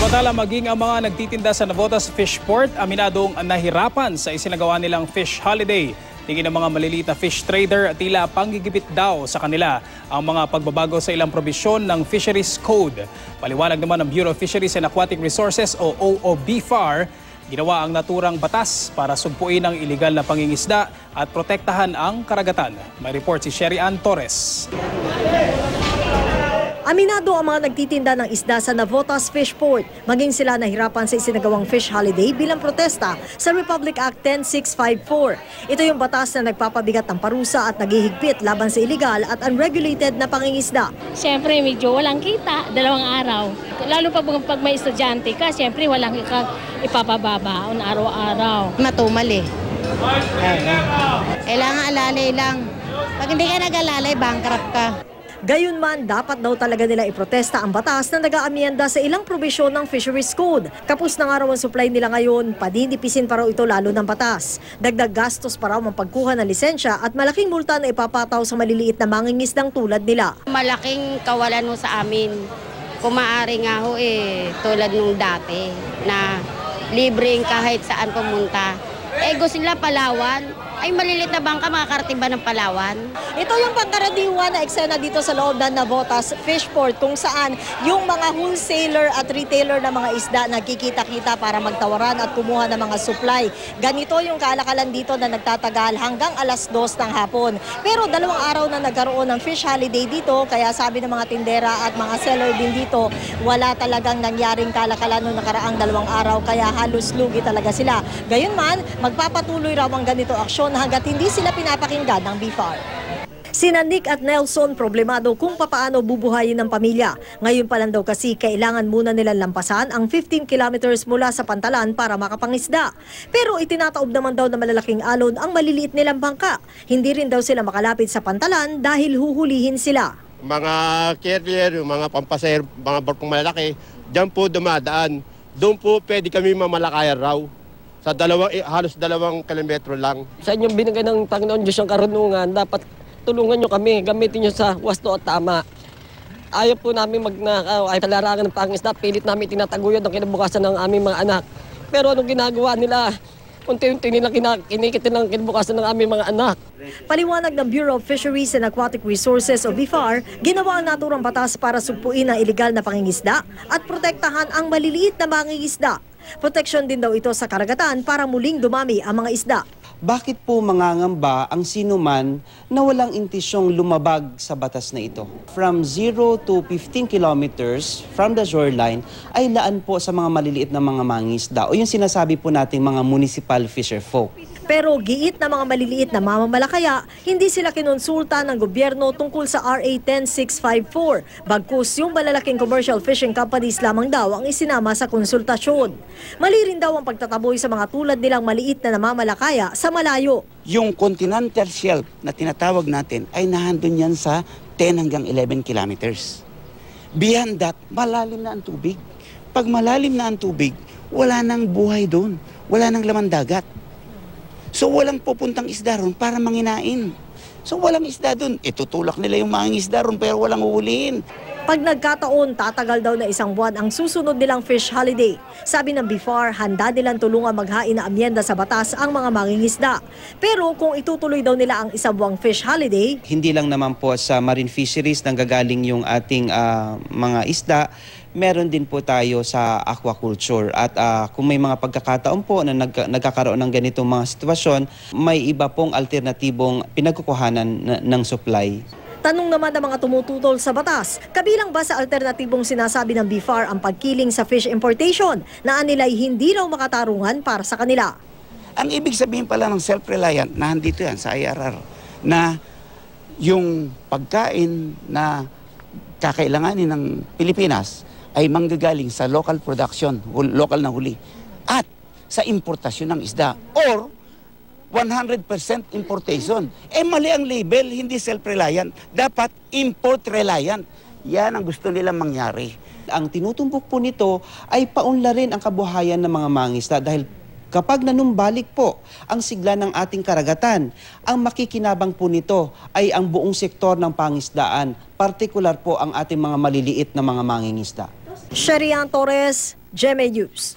Samantala, maging ang mga nagtitinda sa Navotas Fishport, aminadong nahirapan sa isinagawa nilang fish holiday. Tingin ng mga maliliit na fish trader at tila panggigipit daw sa kanila ang mga pagbabago sa ilang probisyon ng Fisheries Code. Paliwanag naman ng Bureau of Fisheries and Aquatic Resources o BFAR, ginawa ang naturang batas para sugpuin ang iligal na pangingisda at protektahan ang karagatan. May report si Sherry Ann Torres. Aminado ang mga nagtitinda ng isda sa Navotas Fishport, maging sila nahirapan sa isinagawang fish holiday bilang protesta sa Republic Act 10654. Ito yung batas na nagpapabigat ng parusa at naghihigpit laban sa illegal at unregulated na pangingisda. Siyempre medyo walang kita, 2 araw. Lalo pag may estudyante ka, siyempre walang ipapababaon araw-araw. Matumal eh. Kailangan alalay lang. Pag hindi ka nag-alalay, bankrupt ka. Gayunman, dapat daw talaga nila iprotesta ang batas na nag-aamyenda sa ilang probisyon ng Fisheries Code. Kapos na nga raw ang supply nila ngayon, padinipisin pa raw ito lalo ng batas. Dagdag gastos pa raw ang pagkuha ng lisensya at malaking multa na ipapataw sa maliliit na mangingisdang tulad nila. Malaking kawalan mo sa amin. Kung maaari nga ho tulad nung dati na libreng kahit saan pumunta. Gusto nila Palawan. Ay malilit na bangka, makakarating ba ng Palawan? Ito yung pangkaraniwan na eksena dito sa loob ng Navotas Fishport kung saan yung mga wholesaler at retailer na mga isda nagkikita-kita para magtawaran at kumuha ng mga supply. Ganito yung kalakalan dito na nagtatagal hanggang alas 2 ng hapon. Pero 2 araw na nagkaroon ng fish holiday dito, kaya sabi ng mga tindera at mga seller din dito, wala talagang nangyaring kalakalan noong nakaraang 2 araw, kaya halos lugi talaga sila. Gayunman, magpapatuloy raw ang ganito aksyon hanggat hindi sila pinapakinggan ng BFAR. Sina Nick at Nelson problemado kung papaano bubuhayin ng pamilya. Ngayon pa lang daw kasi kailangan muna nilang lampasan ang 15 kilometers mula sa Pantalan para makapangisda. Pero itinataob naman daw na malalaking alon ang maliliit nilang bangka. Hindi rin daw sila makalapit sa Pantalan dahil huhulihin sila. Mga carrier, mga pampasahero, mga barkong malalaki, diyan po dumadaan. Doon po pwede kami mamalakayan raw. Sa halos 2 kilometro lang. Sa inyong binigay ng Panginoon Diyos ang karunungan, dapat tulungan nyo kami, gamitin nyo sa wasto at tama. Ayaw po namin ay talarangan ng pangisda, pilit namin tinataguyod ang kinabukasan ng aming mga anak. Pero anong ginagawa nila? Unti-unti nilang kinikit ng kinabukasan ng aming mga anak. Paliwanag ng Bureau of Fisheries and Aquatic Resources o BFAR, ginawa ang naturang batas para sugpuin ang iligal na pangingisda at protektahan ang maliliit na mangingisda. Proteksyon din daw ito sa karagatan para muling dumami ang mga isda. Bakit po mangangamba ang sinuman na walang intisyong lumabag sa batas na ito? From 0 to 15 kilometers from the shoreline ay laan po sa mga maliliit na mga mangingisda o yung sinasabi po nating mga municipal fisher folk. Pero giit na mga maliliit na mamamalakaya, hindi sila kinonsulta ng gobyerno tungkol sa RA 10654. Bagkus yung malalaking commercial fishing companies lamang daw ang isinama sa konsultasyon. Mali rin daw ang pagtataboy sa mga tulad nilang maliit na namamalakaya sa malayo. Yung continental shelf na tinatawag natin ay nahandun yan sa 10 hanggang 11 kilometers. Beyond that, malalim na ang tubig. Pag malalim na ang tubig, wala nang buhay doon. Wala nang laman dagat. So walang pupuntang isda ron para manginain. So walang isda doon. Itutulak nila yung mga isda ron pero walang uhulihin. Pag nagkataon, tatagal daw na 1 buwan ang susunod nilang fish holiday. Sabi ng BFAR, handa nilang tulungan maghain na amyenda sa batas ang mga mangingisda. Pero kung itutuloy daw nila ang 1 buwang fish holiday, hindi lang naman po sa marine fisheries nanggagaling yung ating mga isda, meron din po tayo sa aquaculture. At kung may mga pagkakataon po na nagkakaroon ng ganitong mga sitwasyon, may iba pong alternatibong pinagkukuhanan ng supply. Tanong naman ng mga tumututol sa batas, kabilang ba sa alternatibong sinasabi ng BFAR ang pagkiling sa fish importation na anila'y hindi raw makatarungan para sa kanila? Ang ibig sabihin pala ng self-reliant, na nandito yan sa IRR, na yung pagkain na kakailanganin ng Pilipinas ay manggagaling sa local production, local na huli, at sa importasyon ng isda, or 100% importation. Mali ang label, hindi self-reliant. Dapat import-reliant. Yan ang gusto nilang mangyari. Ang tinutumbok po nito ay paunlarin ang kabuhayan ng mga mangingisda dahil kapag nanumbalik po ang sigla ng ating karagatan, ang makikinabang po nito ay ang buong sektor ng pangisdaan, partikular po ang ating mga maliliit na mga mangingisda. Sherry Ann Torres, GMA News.